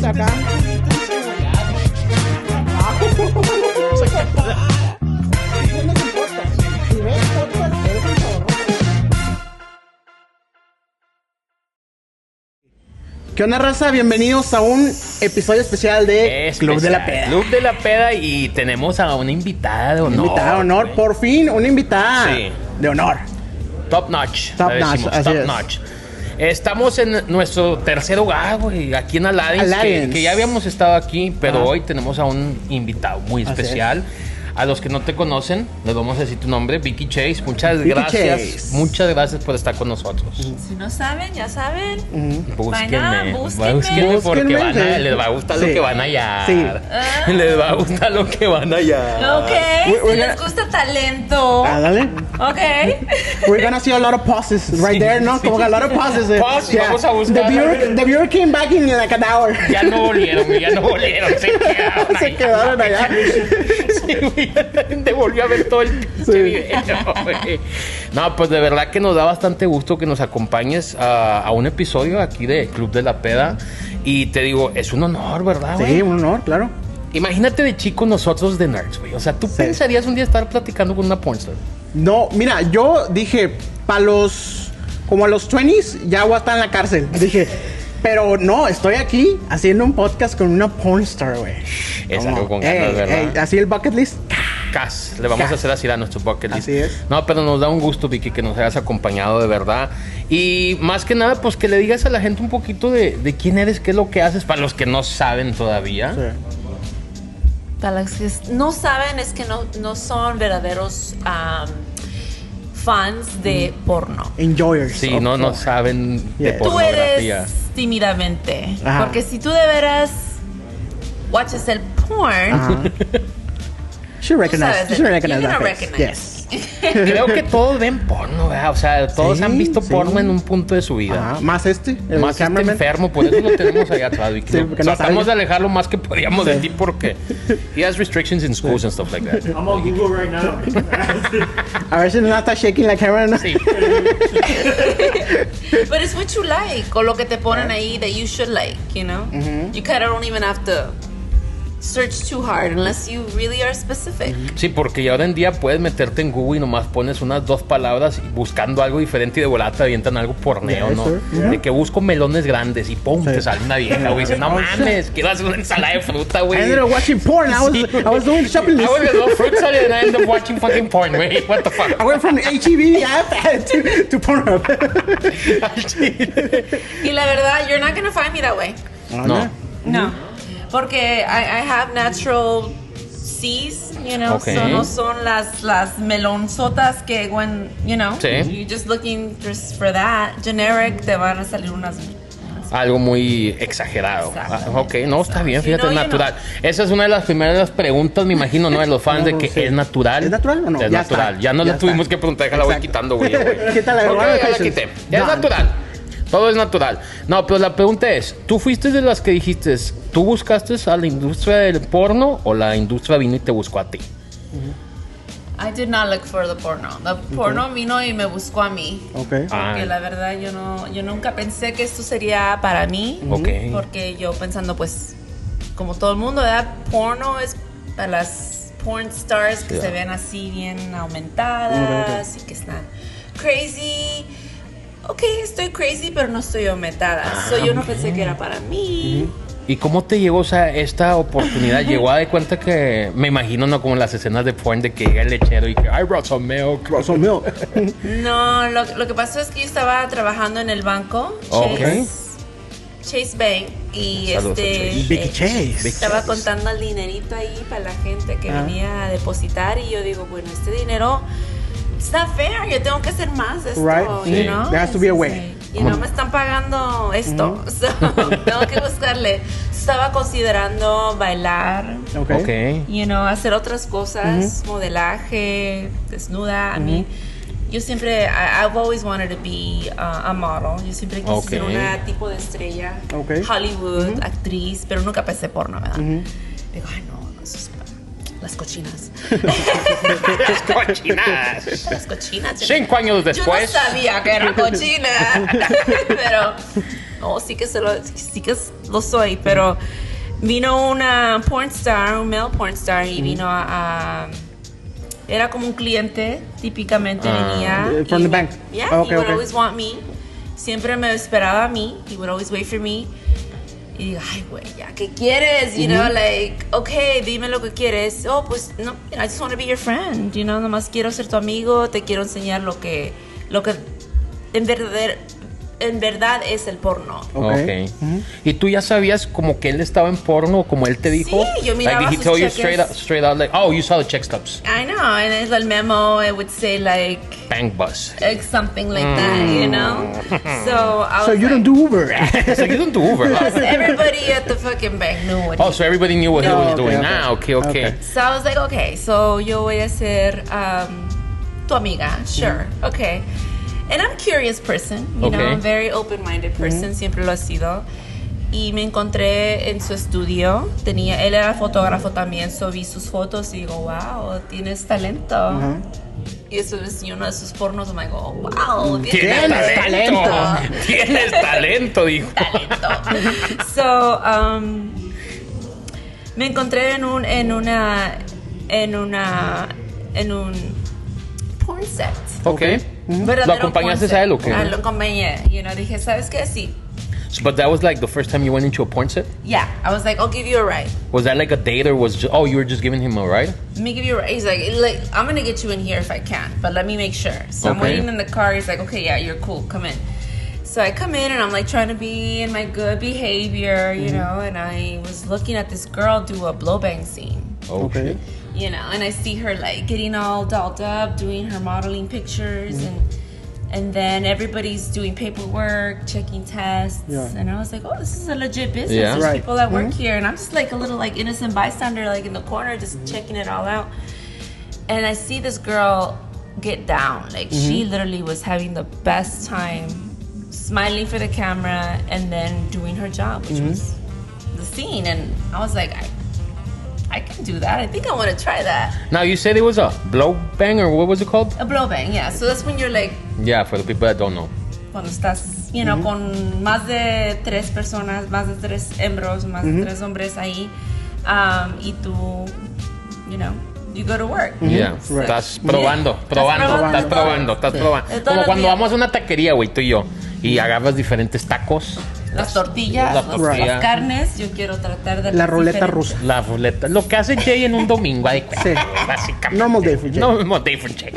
Pues acá. ¿Qué onda, raza? Bienvenidos a un episodio especial de Club de la Peda. Club de la Peda, y tenemos a una invitada de honor. Una invitada de honor, güey. por fin, una invitada de honor. Top notch. Top notch, así top es. notch. Estamos en nuestro tercer hogar, güey, aquí en Aladdin, que ya habíamos estado aquí, pero hoy tenemos a un invitado muy especial. A los que no te conocen, les vamos a decir tu nombre, VICKI Chase. Muchas gracias. Muchas gracias por estar con nosotros. Si no saben, ya saben. Búsquenme Búsquenme. porque les va a gustar lo que van a hallar. Sí. Les va a gustar lo que van a hallar. Ok, si les gusta talento. Dale. Ok. We're gonna see a lot of pauses right there, ¿no? Como a lot of pauses. Pause, vamos a buscar. The viewer came back in like an hour. Ya no volvieron. Se quedaron allá. Sí, güey. Te volvió a ver todo el pinche video, güey. No, pues de verdad que nos da bastante gusto que nos acompañes a un episodio aquí de Club de la Peda. Y te digo, es un honor, ¿verdad, güey? Sí, un honor, claro. Imagínate de chico nosotros de nerds, güey. O sea, ¿tú pensarías un día estar platicando con una pornstar? No, mira, yo dije, como a los 20s, ya voy a estar en la cárcel. Dije, pero no, estoy aquí haciendo un podcast con una pornstar, güey. Es algo con ganas, ¿verdad? Así el bucket list. Le vamos a hacer así a nuestro bucket list. Así es. No, pero nos da un gusto, Vicky, que nos hayas acompañado de verdad. Y más que nada, pues que le digas a la gente un poquito de quién eres, qué es lo que haces, para los que no saben todavía. Sí. Para los que no saben, es que no son verdaderos fans de porno. Enjoyers. Sí, no saben de Tú pornografía. eres tímidamente. Ajá. Porque si tú de veras watches el porn, She recognized you're that gonna face. recognize. Yes. Creo que todos ven porno, ¿verdad? O sea, todos Sí, han visto sí. porno en un punto de su vida. Más el Más este cameraman. enfermo, por eso lo tenemos allá atrás, Vicky. Sí, porque no Tratamos sabe. de alejar lo más que podíamos de ti porque he has restrictions in schools and stuff like that. I'm on Google right now. A ver si no está shaking la cámara, ¿no? Sí. But it's what you like, o lo que te ponen ahí that you should like, you know? You kind of don't even have to search too hard unless you really are specific. Sí, porque ya ahora en día puedes meterte en Google y nomás pones unas 2 palabras y buscando algo diferente y de volada te avientan algo porneo, Yes, ¿no? sir. Yeah. De que busco melones grandes y pum, te sale una vieja, güey. Dice, no mames, quiero hacer una ensalada de fruta, güey. I ended up watching porn. I was doing the shopping I list. was gonna go fruit salad and I ended up watching fucking porn, güey. What the fuck? I went from the HEB app to Pornhub. Y la verdad, you're not gonna find me that way. No. No. Porque I have natural C's, you know, Okay. so no son las melonzotas que when, you know, Sí. you're just looking just for that. Generic, te van a salir unas... Algo muy exagerado. Exacto. Ok, no, está bien, Sí, fíjate, no, es yo natural. Esa es una de las primeras preguntas, me imagino, ¿no? De los fans de que Sí. es natural. ¿Es natural o no? Es Ya natural. está. Ya no Ya la tuvimos está. que preguntar, déjala voy Exacto. quitando, güey. Quítale, Ok, bueno, ya la quité. Ya es natural. Todo es natural. No, pero la pregunta es, ¿tú fuiste de las que dijiste, tú buscaste a la industria del porno o la industria vino y te buscó a ti? I did not look for the porno. The porno vino y me buscó a mí. Okay. Porque la verdad yo nunca pensé que esto sería para mí. Ok. Porque yo pensando pues, como todo el mundo, ¿verdad? Porno es para las porn stars que se ven así bien aumentadas y que están crazy. Ok, estoy crazy, pero no estoy aumentada. Yo no pensé que era para mí. ¿Y cómo te llegó, o sea, esta oportunidad? ¿Llegó a de cuenta que, me imagino, no como en las escenas de porn de que llega el lechero y que I brought some milk? No, lo que pasó es que yo estaba trabajando en el banco, Chase Bank, y Saludos a Chase. Vicky Chase. estaba contando el dinerito ahí para la gente que venía a depositar, y yo digo, bueno, este dinero it's not fair, yo tengo que hacer más de esto, Right. you know? There has to be a way. Y no me están pagando esto, so, tengo que buscarle. Estaba considerando bailar, Okay. you know, hacer otras cosas, modelaje, desnuda. A mí, yo siempre, I've always wanted to be a model. Yo siempre quise ser una tipo de estrella, Hollywood, actriz, pero nunca pensé porno, ¿verdad? Digo, ay, no, eso es para las cochinas. Las cochinas. 5 años después. Yo no sabía que era cochina, pero Oh, sí que lo soy, pero vino una porn star, un male porn star, y vino era como un cliente, típicamente venía. From the bank? Yeah, he would always want me. Siempre me esperaba a mí. He would always wait for me. Y digo, ay, güey, ya, ¿qué quieres? You know, like, okay, dime lo que quieres. Oh, pues, no, I just want to be your friend, you know, nomás quiero ser tu amigo, te quiero enseñar lo que en verdad es el porno. Okay. ¿Y tú ya sabías como que él estaba en porno, como él te dijo? Sí, yo miraba like, sus did he cheques. tell you straight out, like, oh, you saw the check stubs? I know, and in the memo, it would say, like... Bank bus. Something like that, you know? So, I was So you don't do Uber. So you don't do Uber. Because everybody at the fucking bank knew what so everybody knew what he was doing. Okay. Okay. So I was like, okay, so yo voy a ser tu amiga. Sure, okay. And I'm a curious person, you know, I'm a very open-minded person, siempre lo he sido. Y me encontré en su estudio, él era fotógrafo también, so vi sus fotos y digo, wow, tienes talento. Y eso es uno de sus pornos, y me digo, wow, tienes talento. Tienes talento, dijo. Talento. So, me encontré en un porn set. Okay. ¿Lo acompañaste a él o qué? Lo acompañé. You know, dije, ¿sabes qué? Sí. But that was like the first time you went into a porn set? Yeah. I was like, I'll give you a ride. Was that like a date or was just, you were just giving him a ride? Let me give you a ride. He's like, I'm going to get you in here if I can, but let me make sure. So I'm waiting in the car. He's like, okay, yeah, you're cool. Come in. So I come in and I'm like trying to be in my good behavior, you know, and I was looking at this girl do a blow bang scene. Okay. You know, and I see her like getting all dolled up, doing her modeling pictures, and then everybody's doing paperwork, checking tests, and I was like, oh, this is a legit business. Yeah. There's people that work here, and I'm just like a little like innocent bystander, like in the corner, just checking it all out. And I see this girl get down, like she literally was having the best time, smiling for the camera, and then doing her job, which was the scene. And I was like, I can do that. I think I want to try that. Now, you said it was a blow bang, or what was it called? A blow bang, yeah. So that's when you're like... Yeah, for the people that don't know. Cuando estás, you know, con más de 3 personas, más de 3 hembros, más de 3 hombres ahí. Y tú, you know, you go to work. Yeah, estás probando. Como cuando vamos a una taquería, güey, tú y yo, y agarras diferentes tacos. Las tortillas, las carnes, yo quiero tratar de... La ruleta rusa. La ruleta. Lo que hace Jay en un domingo, básicamente. Normal day for Jay. Normal day for Jay.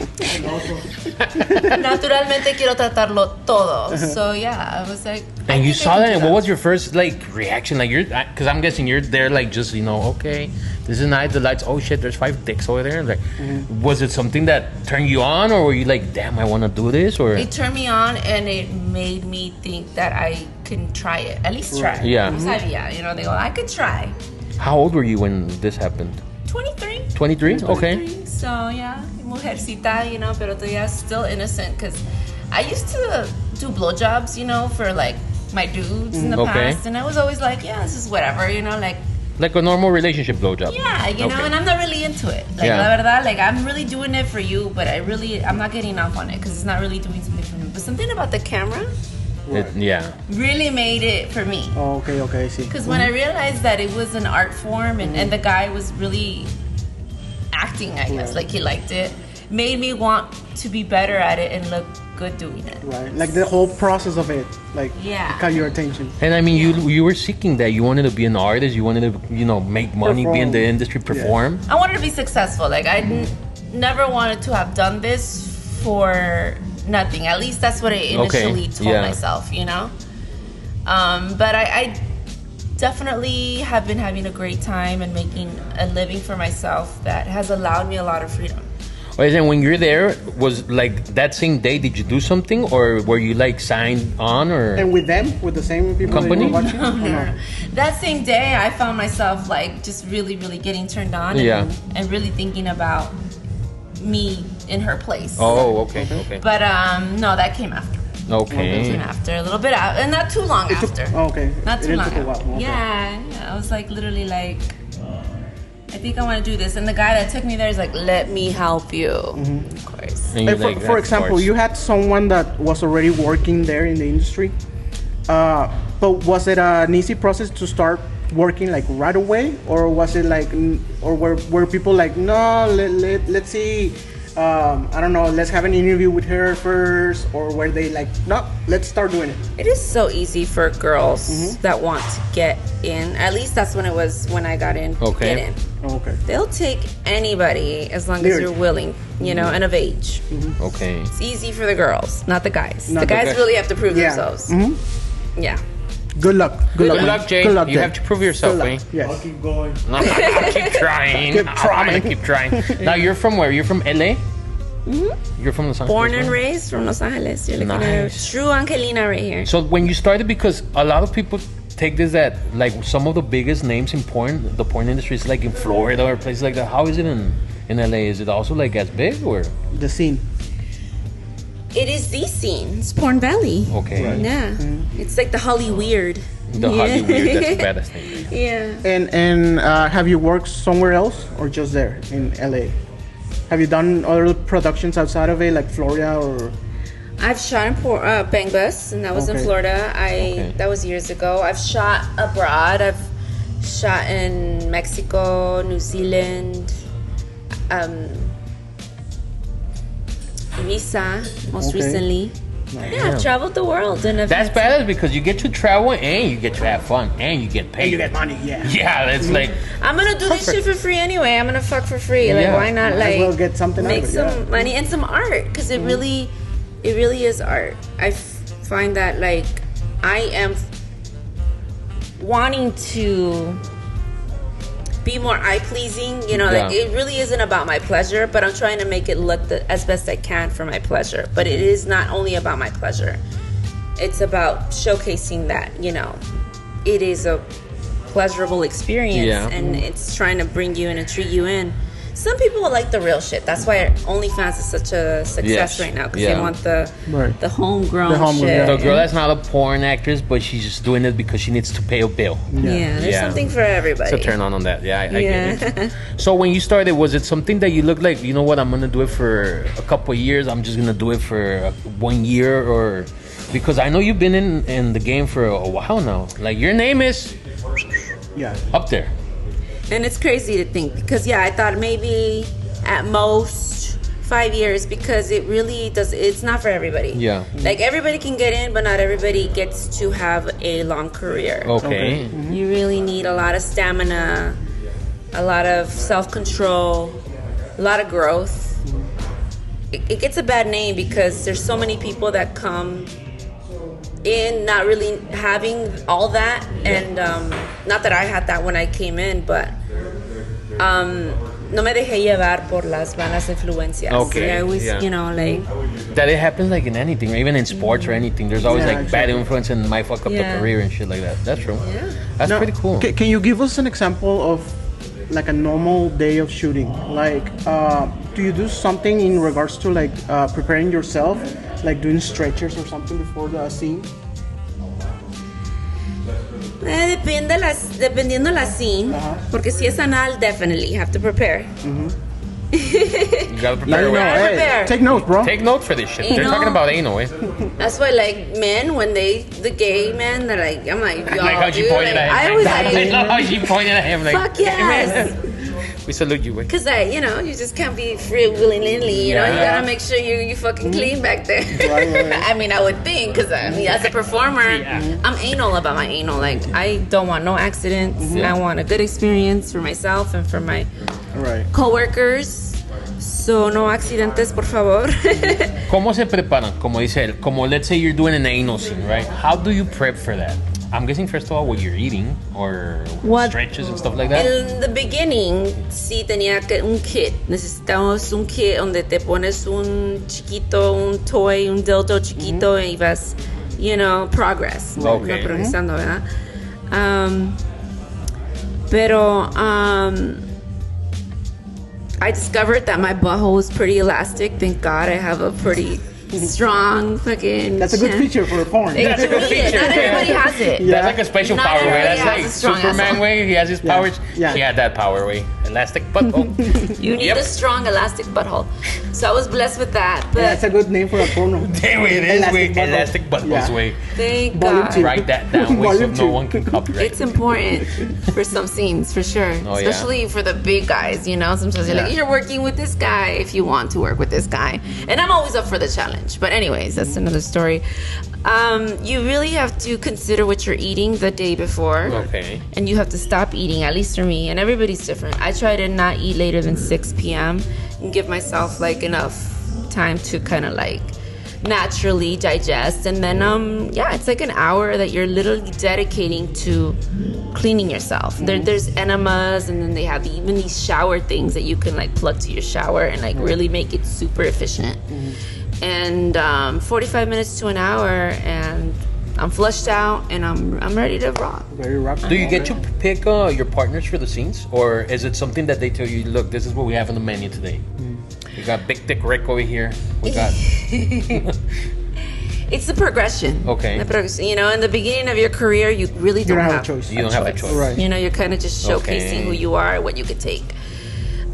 Naturalmente quiero tratarlo todo. So yeah, I was like... And you saw that, and what was your first, like, reaction? Like, because I'm guessing you're there, like, just, you know, okay, this is nice, the lights, oh shit, there's 5 dicks over there. Like, was it something that turned you on, or were you like, damn, I want to do this, or? It turned me on, and it made me think that I can try it. At least try. Yeah. You know, they go, I could try. How old were you when this happened? 23. 23? Okay. So, yeah, mujercita, you know, pero todavía still innocent, because I used to do blowjobs, you know, for, like, my dudes in the past, and I was always like, yeah, this is whatever, you know, like a normal relationship blowjob. Yeah, you know, and I'm not really into it. Like, la verdad, like, I'm really doing it for you, but I'm not getting off on it, because it's not really doing something for me. But something about the camera really made it for me. Oh, okay, see. Because when I realized that it was an art form, and the guy was really acting, I guess, like he liked it, made me want to be better at it and look good doing it. Right, like the whole process of it, like, caught your attention. And I mean, you were seeking that. You wanted to be an artist. You wanted to, you know, make money, be in the industry, perform. I wanted to be successful. Like, I never wanted to have done this for nothing. At least that's what I initially told myself, you know? But I definitely have been having a great time and making a living for myself that has allowed me a lot of freedom. And when you're there, was like that same day, did you do something, or were you like signed on, or? And with them, with the same people company? That you were watching? No. That same day, I found myself like just really, really getting turned on, and really thinking about me in her place. Oh, okay. But no, that came after. Okay. That came after, a little bit out, and not too long after. Not too long. Okay. Yeah, I was like literally like, I think I want to do this. And the guy that took me there is like, let me help you. Of course. For example, you had someone that was already working there in the industry. But was it an easy process to start working like right away, or was it like, or were people like, no, let's see, I don't know, let's have an interview with her first, or were they like, no, let's start doing it? It is so easy for girls that want to get in. At least that's when it was when I got in. Okay. Get in. Okay. They'll take anybody as long as you're willing, and of age. Okay. It's easy for the girls, not the guys. Not the the guys guys. really have to prove themselves. Yeah. Good luck. Good luck, Jay. Good luck, You Jay. have to prove yourself, eh? Yes. I'll keep going. No, I'll keep trying. Keep I'm gonna trying. keep trying. Now, you're from where? You're from LA? You're from Los Angeles? Born and right? raised from Los Angeles. You're looking Nice. at a true Angelina right here. So when you started, because a lot of people take this that like some of the biggest names in porn, the porn industry is like in Florida or places like that. How is it in LA? Is it also like as big or? The scene. It is the scene. It's Porn Valley. Okay. Right. Yeah. It's like the Holly Weird. The Hollywood, that's the baddest thing. Yeah. And have you worked somewhere else or just there in LA? Have you done other productions outside of it, like Florida or? I've shot in Bang Bus, and that was in Okay. Florida. Okay. That was years ago. I've shot abroad. I've shot in Mexico, New Zealand, Ibiza, most Okay. recently. Yeah, I've traveled the world, and I've That's had badass because you get to travel and you get to have fun and you get paid. And you get money, yeah. Yeah, that's like I'm gonna do this shit for free anyway. I'm gonna fuck for free. Like, Yeah. why not? Might as Like, well get something out make of it, some yeah. money and some art, because it really is art. I find that like I am wanting to be more eye pleasing. Like Yeah. it really isn't about my pleasure, but I'm trying to make it look as best I can for my pleasure. But it is not only about my pleasure. It's about showcasing that, it is a pleasurable experience, Yeah. and it's trying to bring you in and treat you in. Some people like the real shit. That's why OnlyFans is such a success Yes. right now, because Yeah. they want the Right. the homegrown The homegrown, shit. the girl that's not a porn actress, but she's just doing it because she needs to pay a bill. Yeah, there's Yeah. something for everybody. So turn on that. Yeah, I get Yeah. it. So when you started, was it something that you looked like, you know what, I'm gonna do it for a couple of years. I'm just gonna do it for 1 year, or because I know you've been in the game for a while now. Like your name is Yeah. up there. And it's crazy to think, because I thought maybe at most 5 years, because it's not for everybody. Yeah. Like everybody can get in, but not everybody gets to have a long career. Okay. You really need a lot of stamina, a lot of self-control, a lot of growth. It gets a bad name because there's so many people that come in not really having all that, and not that I had that when I came in, but no me dejé llevar por las malas influencias. Okay, I always, yeah. like, That it happens like in anything, or even in sports or anything. There's always Yeah, like bad exactly. influence and might fuck up the Yeah. career and shit like that. That's true. Yeah. That's Now, pretty cool. Can you give us an example of like a normal day of shooting? Like, do you do something in regards to like preparing yourself, like doing stretchers or something before the scene? Dependiendo la scene, porque si es anal, definitely you have to prepare. You gotta prepare. Let me know. well. Hey, prepare. take notes, bro. Take note for this shit. They're Anal. talking about anal, eh? That's why, like, men, when the gay men, they're like, I'm like, yo, Like how she dude, pointed like, at him. I was I like, love how she pointed at him. Like, fuck yes. we salute you, eh? Because, you just can't be free willy-nilly, you know? You Yeah. gotta make sure you fucking clean back there. Right. I mean, I would think, because, as a performer, I'm anal about my anal. Like, I don't want no accidents. I want a good experience for myself and for my Right. coworkers. So, no accidentes, por favor. ¿Cómo se preparan? Como dice él, como let's say you're doing an anal scene, right? How do you prep for that? I'm guessing first of all what you're eating or What- stretches and stuff like that. In the beginning, sí tenía un kit. Necesitamos un kit donde te pones un chiquito, un toy, un dildo chiquito y vas, progress. Okay. Va progresando, ¿verdad? Pero I discovered that my butthole was pretty elastic. Thank God I have a pretty strong fucking. That's a good feature for a porn. That's a good feature. Not everybody has it. Yeah. That's like a special Not power way. That's like Superman asshole. way. He has his powers. Yeah. He had that power way. Elastic butthole. You need a strong elastic butthole. So I was blessed with that. But That's a good name for a porno. Damn it is way. Elastic buttholes way. Thank Volume God. 2. Write that down way so no one can copyright. It's important for some scenes, for sure. Especially for the big guys, you know. Sometimes you're like, you're working with this guy if you want to work with this guy. And I'm always up for the challenge. But anyways, that's another story. You really have to consider what you're eating the day before. Okay. And you have to stop eating, at least for me. And everybody's different. I try to not eat later than 6 p.m. and give myself like enough time to kind of like naturally digest. And then it's like an hour that you're literally dedicating to cleaning yourself. There's enemas, and then they have even these shower things that you can like plug to your shower and like really make it super efficient. And 45 minutes to an hour, and I'm flushed out and I'm ready to rock. Very rock. Do you get to pick your partners for the scenes, or is it something that they tell you, look, this is what we have on the menu today? We got Big Dick Rick over here. We got. It's the progression. Okay. You know, in the beginning of your career, you really don't have a choice. You don't have a choice. Right. You know, you're kind of just showcasing who you are and what you could take.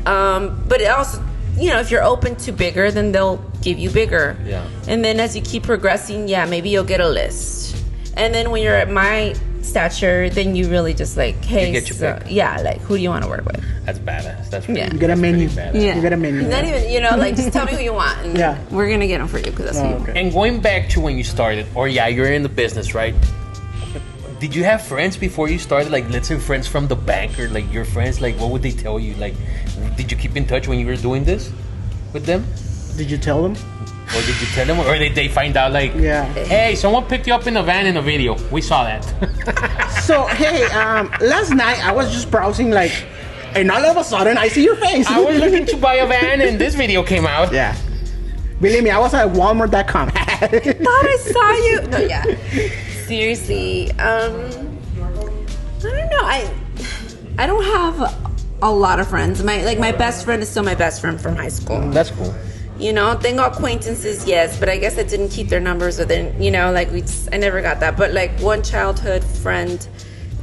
But it also, you know, if you're open to bigger, then they'll give you bigger. Yeah. And then as you keep progressing, maybe you'll get a list. And then when you're at my stature, then you really just like, hey, you get your pick. like, who do you want to work with? That's badass. That's pretty, You get a menu. Yeah. You get a menu. Not even, you know, like, just tell me who you want. And we're going to get them for you because that's who you want. And going back to when you started, or you're in the business, right? Did you have friends before you started? Like, let's say friends from the bank, or like your friends, like what would they tell you? Like, did you keep in touch when you were doing this with them? Did you tell them? Or did you tell them? Or did they find out like, hey, someone picked you up in a van in a video. We saw that. So, hey, last night I was just browsing like, and all of a sudden I see your face. I was looking to buy a van and this video came out. Yeah. Believe me, I was at Walmart.com. I thought I saw you. No, yeah. Seriously. I don't know. I don't have a lot of friends. My best friend is still my best friend from high school. That's cool. You know, tengo acquaintances, yes, but I guess I didn't keep their numbers within, you know, like I never got that. But like one childhood friend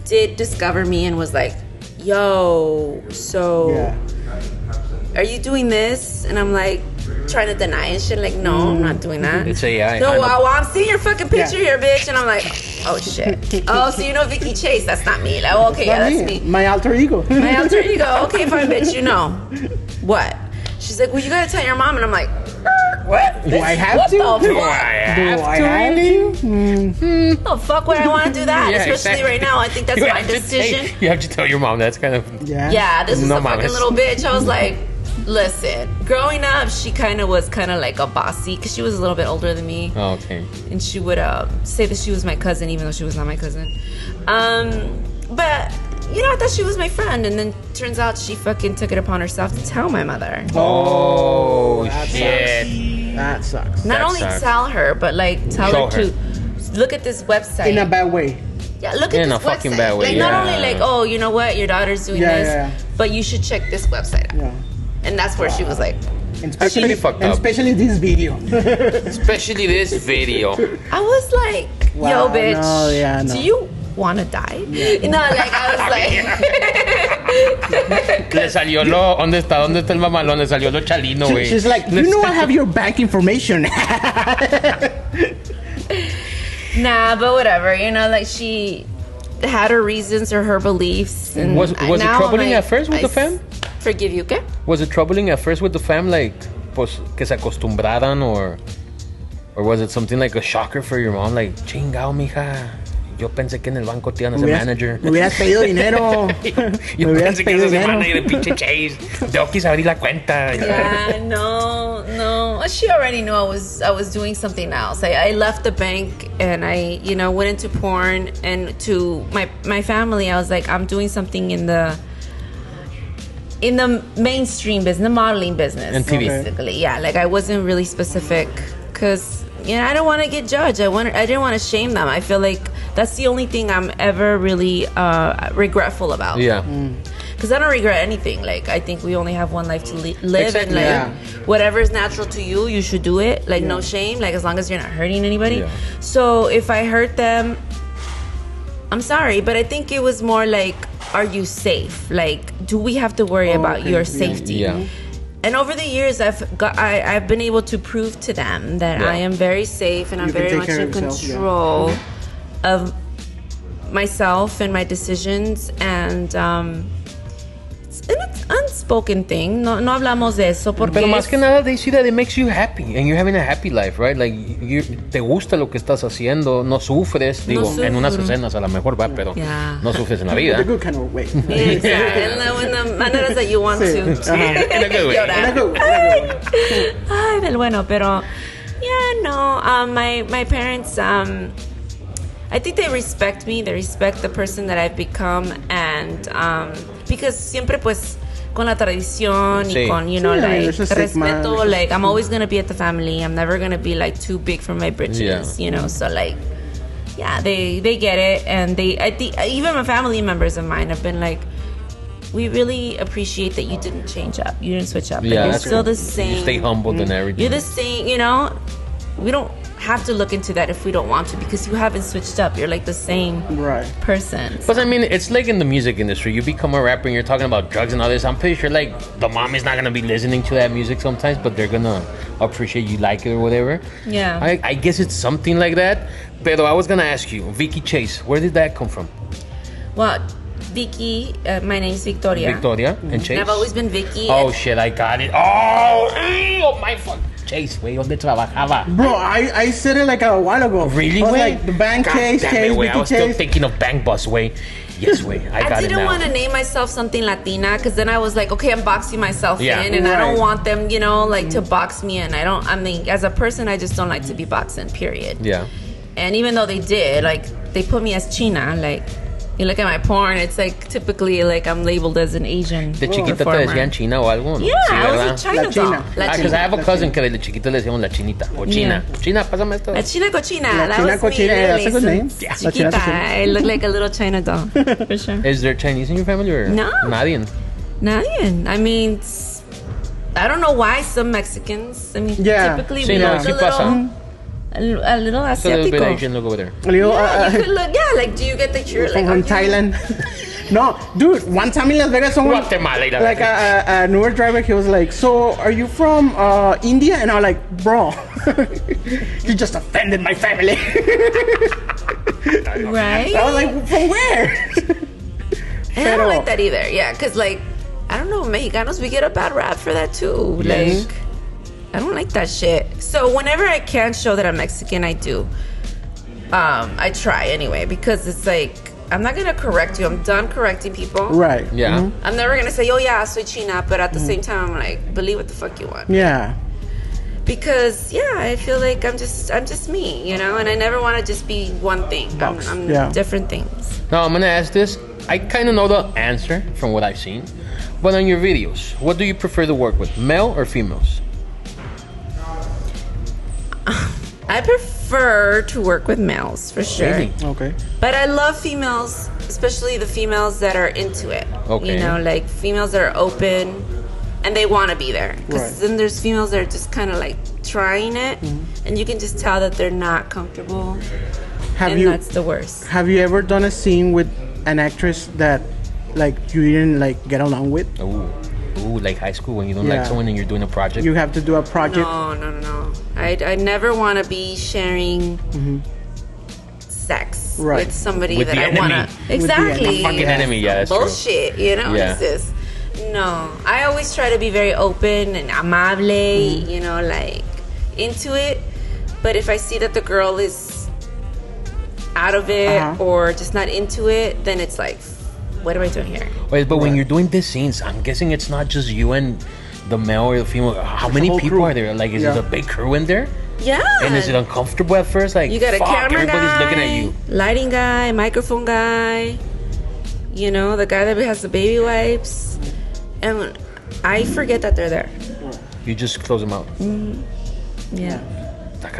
did discover me and was like, yo, so are you doing this? And I'm like, trying to deny and shit, like, no, I'm not doing that. It's AI. No, well, I'm seeing your fucking picture here, bitch. And I'm like, oh shit. Oh, so you know Vicky Chase? That's not me. Like, oh, okay, that's me. My alter ego. My alter ego. Okay, fine, bitch. You know what? She's like, well, you gotta tell your mom. And I'm like, what? Do I have to? Do I have to? Oh, fuck, would I want to do that? Especially right now. I think that's my decision. You have to tell your mom. That's kind of this is a fucking little bitch. I was like, listen, growing up, she was kind of like a bossy, because she was a little bit older than me. Oh, okay. And she would say that she was my cousin, even though she was not my cousin. But, you know, I thought she was my friend. And then turns out she fucking took it upon herself to tell my mother. Oh, shit. That sucks. Not only tell her, but like tell her to look at this website. In a bad way. Yeah, look at this website. In a fucking bad way. Like, not only like, oh, you know what, your daughter's doing this, but you should check this website out. Yeah. And that's where she was like, especially this video. Especially this video. I was like, yo, bitch, do you want to die? Yeah. No, like, I was like... Le salió lo... ¿Dónde está el mamalón? Le salió lo chalino, güey. She's like, you know I have your bank information. Nah, but whatever. You know, like, she had her reasons or her beliefs. And was it troubling at first with the fam? Forgive you, ¿qué? Was it troubling at first with the fam, like, pues, que se acostumbraran, or was it something like a shocker for your mom, like, chingao, mija, yo pensé que en el banco te iban a ser manager. Me hubieras pedido dinero. Yo pensé que esa semana y de pinche Chase, yo quise abrir la cuenta. Yeah, no. She already knew I was doing something else. I left the bank and I, you know, went into porn, and to my family, I was like, I'm doing something in the mainstream business, the modeling business. And TV. Basically, yeah. Like, I wasn't really specific because, you know, I don't want to get judged. I didn't want to shame them. I feel like that's the only thing I'm ever really regretful about. Yeah. because I don't regret anything. Like, I think we only have one life to live, Exactly. and like whatever is natural to you, you should do it. Like, no shame. Like, as long as you're not hurting anybody. Yeah. So if I hurt them, I'm sorry, but I think it was more like, are you safe? Like, do we have to worry about your safety? Yeah. And over the years, I've been able to prove to them that I am very safe and I'm very much in control of myself and my decisions. And it's an unspoken thing. No hablamos de eso porque pero más que nada, they see that it makes you happy and you're having a happy life, right? Like, te gusta lo que estás haciendo, no sufres, digo, en unas escenas a lo mejor va, pero no sufres en la vida. In a good kind of way. Exactly. In the maneras that you want to. In a good way. In a good way. Ay, del bueno, pero my parents, I think they respect me. They respect the person that I've become, and because siempre pues con la tradición y con, you know, like respeto, like I'm always gonna be at the family. I'm never gonna be like too big for my britches, you know. So like, they get it, and I think even my family members of mine have been like, we really appreciate that you didn't change up, you didn't switch up. Like, you're still the same. You stay humbled and everything. You're the same, you know. We don't have to look into that if we don't want to, because you haven't switched up. You're like the same person. But I mean, it's like in the music industry. You become a rapper and you're talking about drugs and all this. I'm pretty sure like the mom is not going to be listening to that music sometimes, but they're going to appreciate you like it or whatever. Yeah. I guess it's something like that. Pero I was going to ask you, Vicky Chase, where did that come from? Well, Vicky, my name's Victoria. Victoria and Chase? And I've always been Vicky. Oh shit, I got it. Oh my fuck. Chase, güey, ¿dónde trabajaba? Bro, I said it like a while ago. Really, güey? Like the bank Chase, Vicky I was Chase. still thinking of Bank Bus, way. Yes, way. I got it now. I didn't want to name myself something Latina, because then I was like, okay, I'm boxing myself in, and I don't want them, you know, like to box me in. I mean, as a person, I just don't like to be boxing, period. Yeah. And even though they did, like, they put me as China, like, you look at my porn, it's like typically like I'm labeled as an Asian ¿De chiquita performer. te decían China o algo? Yeah, sí, I was a China doll. Because I have a cousin que de chiquita le decíamos la chinita o China. China, pásame esto. La China cochina. La China cochina, that's a good name. Yeah. Chiquita, I look like a little China doll, for sure. Is there Chinese in your family or no? Nadie. I mean, I don't know why some Mexicans. I mean, typically we look a little asiático. So a little bit Asian look over there. You could look, like, do you get the shirt? Like, from Thailand. No, dude, one time in Las Vegas, someone, Guatemala, like a newer driver, he was like, so are you from India? And I was like, bro, you just offended my family. Right? I was like, from where? And I don't like that either, because, like, I don't know, Mexicanos, we get a bad rap for that too. Yes. Like, I don't like that shit. So whenever I can show that I'm Mexican, I do. I try anyway, because it's like, I'm not gonna correct you. I'm done correcting people. Right. Yeah. Mm-hmm. I'm never gonna say, oh yeah, soy China, but at the same time, I'm like, believe what the fuck you want. Yeah. Because I feel like I'm just me, you know, and I never want to just be one thing. I'm different things. Now I'm gonna ask this. I kind of know the answer from what I've seen, but on your videos, what do you prefer to work with, male or females? I prefer to work with males, for sure. Really? Okay. But I love females, especially the females that are into it. Okay. You know, like females that are open and they want to be there. Because then there's females that are just kind of like trying it, and you can just tell that they're not comfortable. That's the worst. Have you ever done a scene with an actress that, like, you didn't like get along with? Ooh, like high school when you don't like someone and you're doing a project. You have to do a project. No. I never want to be sharing sex with somebody with that I want to. Exactly. A fucking enemy, that's bullshit. True. You know what is this? No, I always try to be very open and amable. You know, like into it. But if I see that the girl is out of it or just not into it, then it's like, what am I doing here? Wait, but when you're doing these scenes, I'm guessing it's not just you and the male or the female. How many people are there? Like, is it a big crew in there? Yeah. And is it uncomfortable at first? Like, you got a camera everybody's guy, looking at you. lighting guy, microphone guy. You know, the guy that has the baby wipes. And I forget that they're there. You just close them out. Yeah.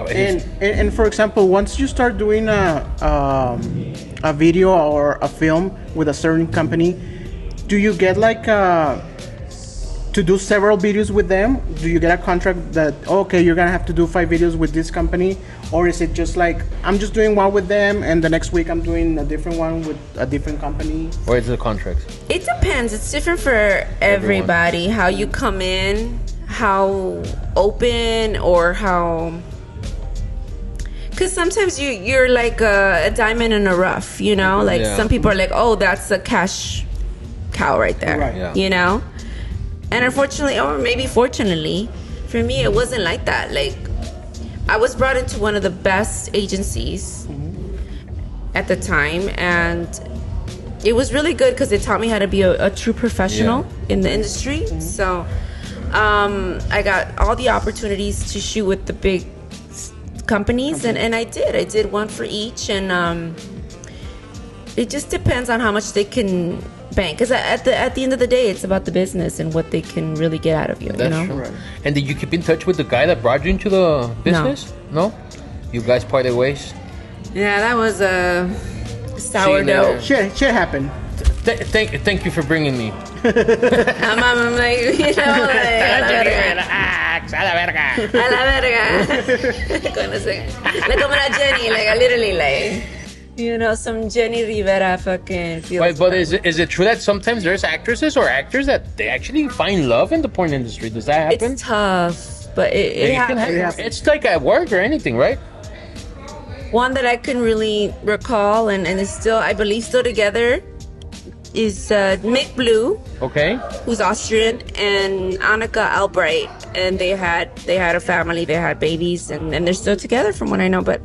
And for example, once you start doing a video or a film with a certain company, do you get like to do several videos with them? Do you get a contract that okay, you're gonna have to do 5 videos with this company, or is it just like I'm just doing one with them and the next week I'm doing a different one with a different company? Or is it a contract? It depends. It's different for everybody. How you come in, how open, or how. Because sometimes you're like a diamond in a rough, you know? Like some people are like, oh, that's a cash cow right there, right. Yeah. you know? And unfortunately, or maybe fortunately, for me, it wasn't like that. Like, I was brought into one of the best agencies at the time, and it was really good because it taught me how to be a true professional in the industry. So I got all the opportunities to shoot with the big companies, and I did one for each, and it just depends on how much they can bank, because at the end of the day, it's about the business and what they can really get out of you. That's you know? true. Right. And did you keep in touch with the guy that brought you into the business? No? You guys parted ways? Yeah, that was a sourdough. Shit happened. Thank you for bringing me. I'm like, you know, like, a la verga. A la verga. A la verga. Like, como la Jenny, like, I literally, like, you know, some Jenny Rivera fucking feels. Wait, but is it true that sometimes there's actresses or actors that they actually find love in the porn industry? Does that happen? It's tough, but it happens. It's like at work or anything, right? One that I can really recall and is still, I believe, still together is Mick Blue, Okay. who's Austrian, and Annika Albright, and they had a family, they had babies, and they're still together from what I know. But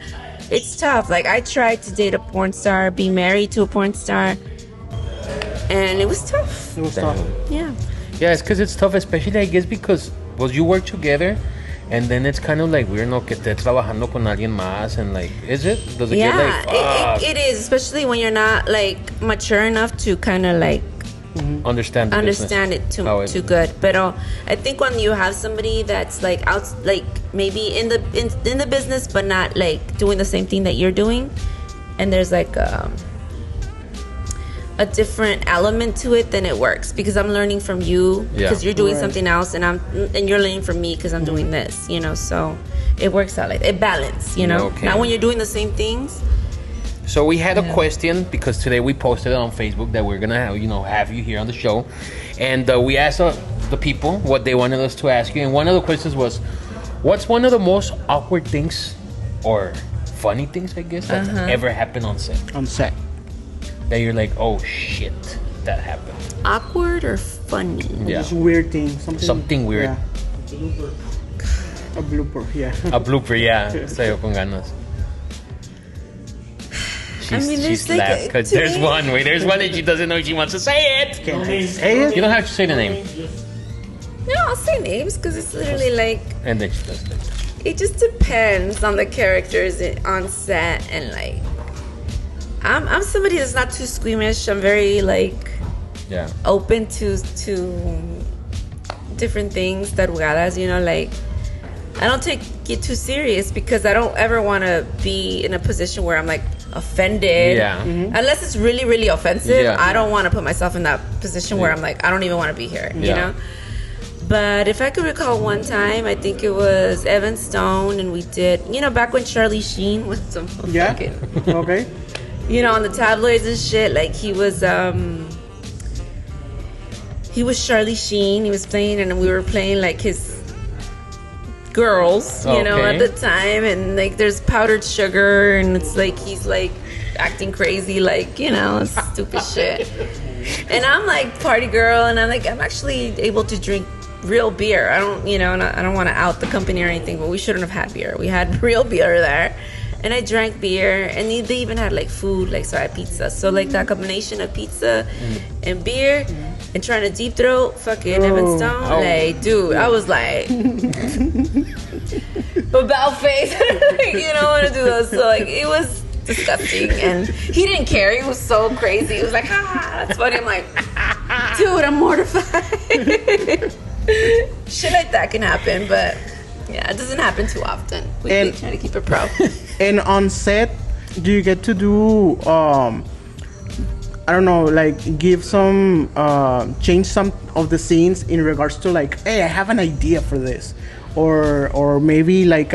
it's tough. Like, I tried to date a porn star, be married to a porn star, and it was tough. It was tough. Yeah. Yeah, it's because it's tough, especially I guess because you work together, and then it's kind of like weird, no, que estés trabajando con alguien más, and like, does it get like, fuck? It is, especially when you're not like mature enough to kind of like Understand it too good. But I think when you have somebody that's like out, like maybe in the business, but not like doing the same thing that you're doing, and there's like a different element to it, then it works, because I'm learning from you because you're doing something else, and you're learning from me because I'm doing this, you know. So it works out like it balance, you know. Okay. Not when you're doing the same things. So we had a question, because today we posted it on Facebook that we're gonna have you here on the show, and we asked the people what they wanted us to ask you, and one of the questions was, what's one of the most awkward things or funny things, I guess, that's ever happened on set? On set. That you're like, oh shit, that happened. Awkward or funny? Yeah. Just weird thing. Something weird. Yeah. A blooper, yeah. A blooper, yeah. Sa'yo con ganas. She's like, laughed because there's one and she doesn't know she wants to say it. Can't say it? You don't have to say the name. No, I'll say names because it's literally like. And then she does that. It just depends on the characters on set, and like, I'm somebody that's not too squeamish. I'm very like open to different things, tarugadas, you know, like. I don't take it too serious because I don't ever want to be in a position where I'm like offended. Yeah. Mm-hmm. Unless it's really, really offensive. Yeah. I don't want to put myself in that position where I'm like, I don't even want to be here, you know? But if I could recall one time, I think it was Evan Stone, and we did, you know, back when Charlie Sheen was some fucking, Okay. you know, on the tabloids and shit, like he was Charlie Sheen. He was playing, and we were playing like his girls, you know, at the time, and like there's powdered sugar, and it's like he's like acting crazy, like, you know, stupid shit. And I'm like party girl, and I'm like, I'm actually able to drink real beer. I don't, you know, and I don't want to out the company or anything, but we shouldn't have had beer. We had real beer there, and I drank beer, and they even had like food, like, so I had pizza. So like that combination of pizza and beer. And trying to deep throat fucking Evan Stone. Like, dude, I was like about face. You don't want to do those. So like, it was disgusting. And he didn't care. He was so crazy. He was like, ha, that's funny. I'm like, dude, I'm mortified. Shit like that can happen, but yeah, it doesn't happen too often. We try to keep it pro. And on set, do you get to do I don't know, like give some change some of the scenes in regards to like, hey, I have an idea for this, or maybe like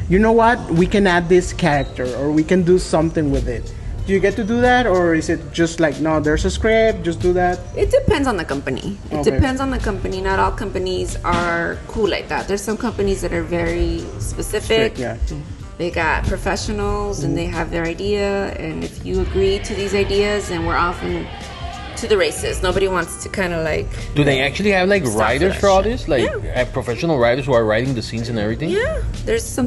you know what, we can add this character or we can do something with it. Do you get to do that, or is it just like, no, there's a script, just do that? It depends on the company. It depends on the company. Not all companies are cool like that. There's some companies that are very specific. Strict, yeah. They got professionals and they have their idea, and if you agree to these ideas, then we're off to the races. Nobody wants to kind of like... Do they actually have like writers for all this? Like professional writers who are writing the scenes and everything? Yeah, there's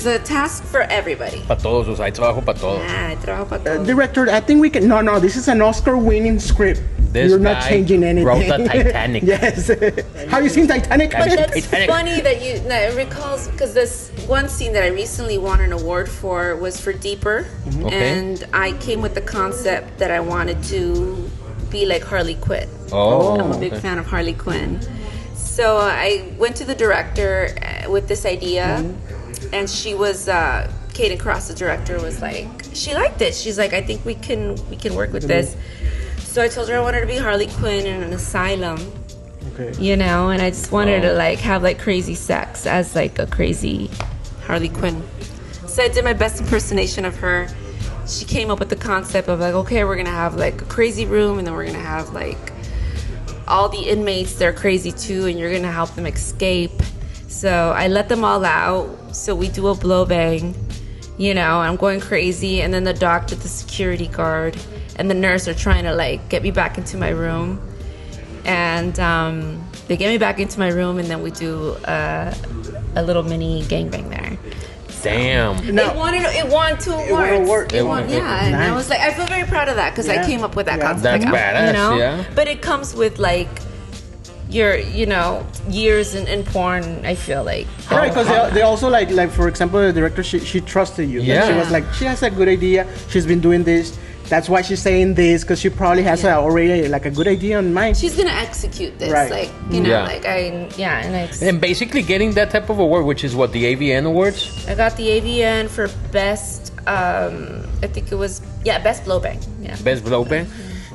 a task for everybody. Para todos, o sea, hay trabajo para todos. Hay trabajo para todos. Director, I think we can... No, this is an Oscar-winning script. You're not changing anything. Wrote the Titanic. Yes. Have you seen Titanic? But that's funny that it recalls, because this one scene that I recently won an award for was for Deeper. And I came with the concept that I wanted to be like Harley Quinn. I'm a big fan of Harley Quinn. So I went to the director with this idea, and she was Kaden Cross, the director, was like, she liked it. She's like, I think we can work with this. So I told her I wanted to be Harley Quinn in an asylum. You know, and I just wanted to like have like crazy sex as like a crazy Harley Quinn. So I did my best impersonation of her. She came up with the concept of like, okay, we're gonna have like a crazy room, and then we're gonna have like all the inmates, they're crazy too, and you're gonna help them escape. So I let them all out. So we do a blow bang, you know, I'm going crazy, and then the doctor, the security guard, and the nurse are trying to like get me back into my room. And they get me back into my room, and then we do a little mini gangbang there. Damn. It won 2 awards. And I was like, I feel very proud of that, because I came up with that concept. That's badass, you know? But it comes with like your, you know, years in porn, I feel like. Right, because they also like for example, the director, she trusted you. Yeah. Like, she was like, she has a good idea. She's been doing this. That's why she's saying this, because she probably has already like a good idea in mind. She's gonna execute this, like, you know, like and basically getting that type of award, which is what, the AVN awards. I got the AVN for best. I think it was best blow bang. Yeah, best blow bang.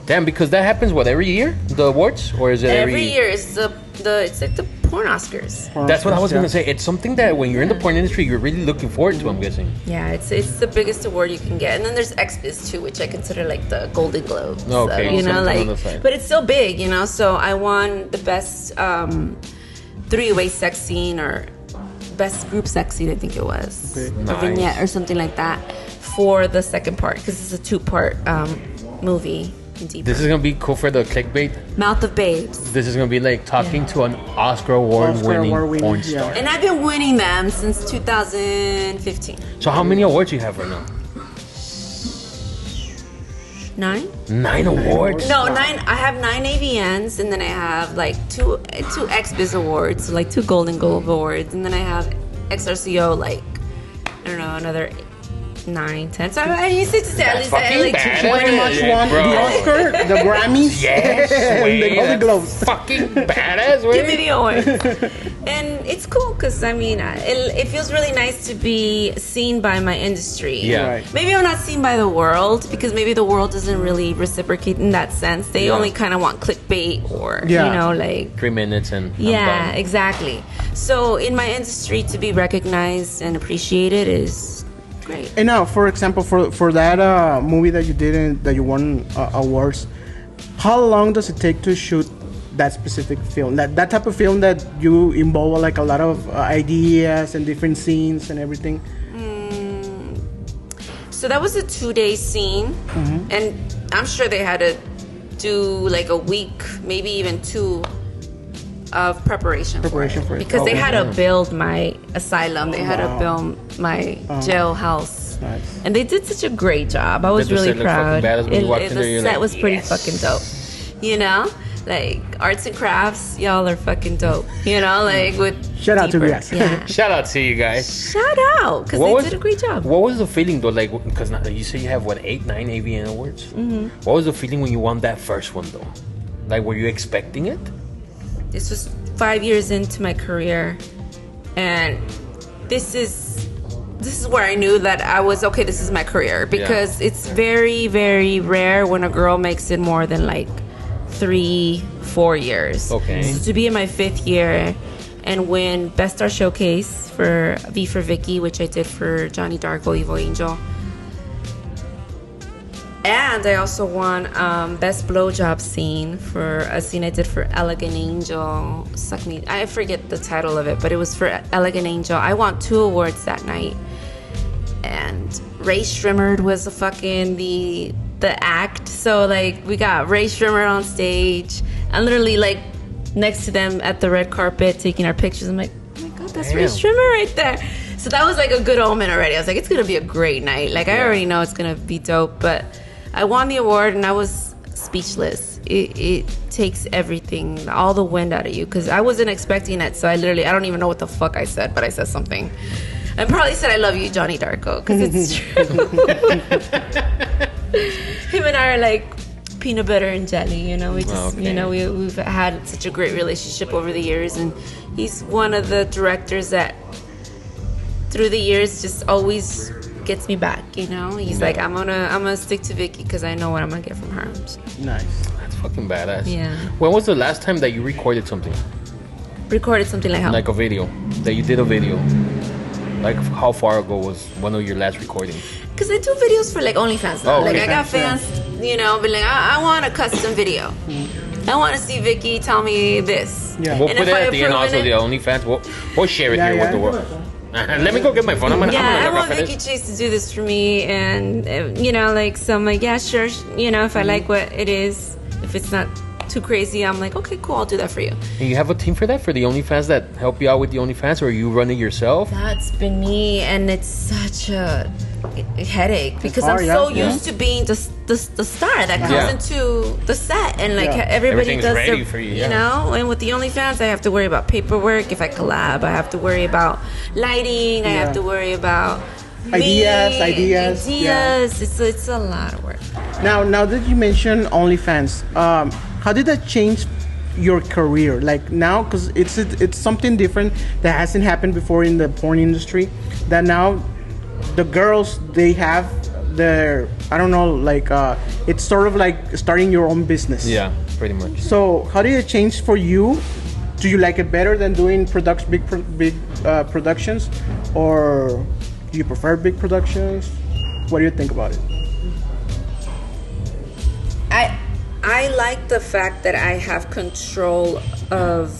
Damn, because that happens every year, the awards, or is it every year? It's it's like the porn Oscars. That's what I was gonna say. It's something that when you're in the porn industry, you're really looking forward to, I'm guessing. Yeah, it's the biggest award you can get, and then there's XBiz too, which I consider like the Golden Globes. Okay, so, you know, like, but it's still big, you know. So I won the best 3-way sex scene, or best group sex scene, I think it was, a vignette or something like that, for the second part, because it's a 2-part movie. Deeper. This is gonna be cool for the clickbait. Mouth of Babes. This is gonna be like talking to an Oscar award-winning porn star. And I've been winning them since 2015. So how many awards do you have right now? 9. 9 awards? No, 9. I have 9 AVNs, and then I have like two XBiz awards, like 2 Golden Globe awards, and then I have XRCO, like, I don't know, another 9, 10. So I used to say at least pretty much won the Oscar, the Grammys, and the Golden Globes. Fucking badass, way. Give me the awards. And it's cool, because I mean, it feels really nice to be seen by my industry. Yeah. Right. Maybe I'm not seen by the world, because maybe the world doesn't really reciprocate in that sense. They only kind of want clickbait, or you know, like 3 minutes and yeah, exactly. So in my industry, to be recognized and appreciated is great. And now, for example, for that movie that you did that you won awards, how long does it take to shoot that specific film? That type of film that you involve like a lot of ideas and different scenes and everything. So that was a 2-day scene, and I'm sure they had to do like a week, maybe even 2. Of preparation for it. Because they had to build my asylum, they had to build my jailhouse, and they did such a great job. I was really proud. The set was pretty fucking dope, you know, like arts and crafts, y'all are fucking dope, you know, like with shout out to you guys. Shout out to you guys. Shout out, because they did a great job. What was the feeling though, like, because you say you have 8, 9 AVN awards? What was the feeling when you won that first one though? Like, were you expecting it? This was 5 years into my career, and this is this is where I knew that I was okay. This is my career, because it's very, very rare when a girl makes it more than like 3-4 years. Okay. So to be in my 5th year and win Best Star Showcase for V for VICKI, which I did for Johnny Darko, Evil Angel. And I also won Best Blowjob Scene for a scene I did for Elegant Angel. Suck Me. I forget the title of it, but it was for Elegant Angel. I won 2 awards that night. And Ray Shrimmer was the act. So, like, we got Ray Shrimmer on stage. And literally, like, next to them at the red carpet taking our pictures. I'm like, oh my God, that's Ray Shrimmer right there. So that was like a good omen already. I was like, it's going to be a great night. Like, I already know it's going to be dope. But I won the award and I was speechless. It takes everything, all the wind out of you, because I wasn't expecting it. So I don't even know what the fuck I said, but I said something. I probably said I love you, Johnny Darko, because it's true. Him and I are like peanut butter and jelly, you know. We just, you know, we've had such a great relationship over the years, and he's one of the directors that through the years just always gets me back, you know. He's like, I'm gonna stick to VICKI because I know what I'm gonna get from her. So. Nice. That's fucking badass. Yeah. When was the last time that you recorded something? Recorded something like how? Like a video. That you did a video. Like how far ago was one of your last recordings? Because I do videos for like OnlyFans now. Like I got fans, you know, but like I want a custom video. I want to see VICKI tell me this. Yeah. We'll put it at the end also, the OnlyFans. We'll share it here with the world. Let me go get my phone. I'm gonna I want VICKI Chase to do this for me, and you know, like, so I'm like, yeah, sure, you know, if I like what it is, if it's not too crazy, I'm like, okay, cool, I'll do that for you. And you have a team for that, for the OnlyFans that help you out with the OnlyFans, or you run it yourself? That's been me, and it's such a headache because I'm so used to being the star that comes into the set, and like everybody does ready for you, you know. And with the OnlyFans, I have to worry about paperwork. If I collab, I have to worry about lighting. I have to worry about ideas. Yeah. It's a lot of work. Now that you mentioned OnlyFans, how did that change your career? Like now, because it's something different that hasn't happened before in the porn industry. That now the girls, they have their, I don't know, like it's sort of like starting your own business. Yeah, pretty much. So how did it change for you? Do you like it better than doing big productions, or do you prefer big productions? What do you think about it? I like the fact that I have control of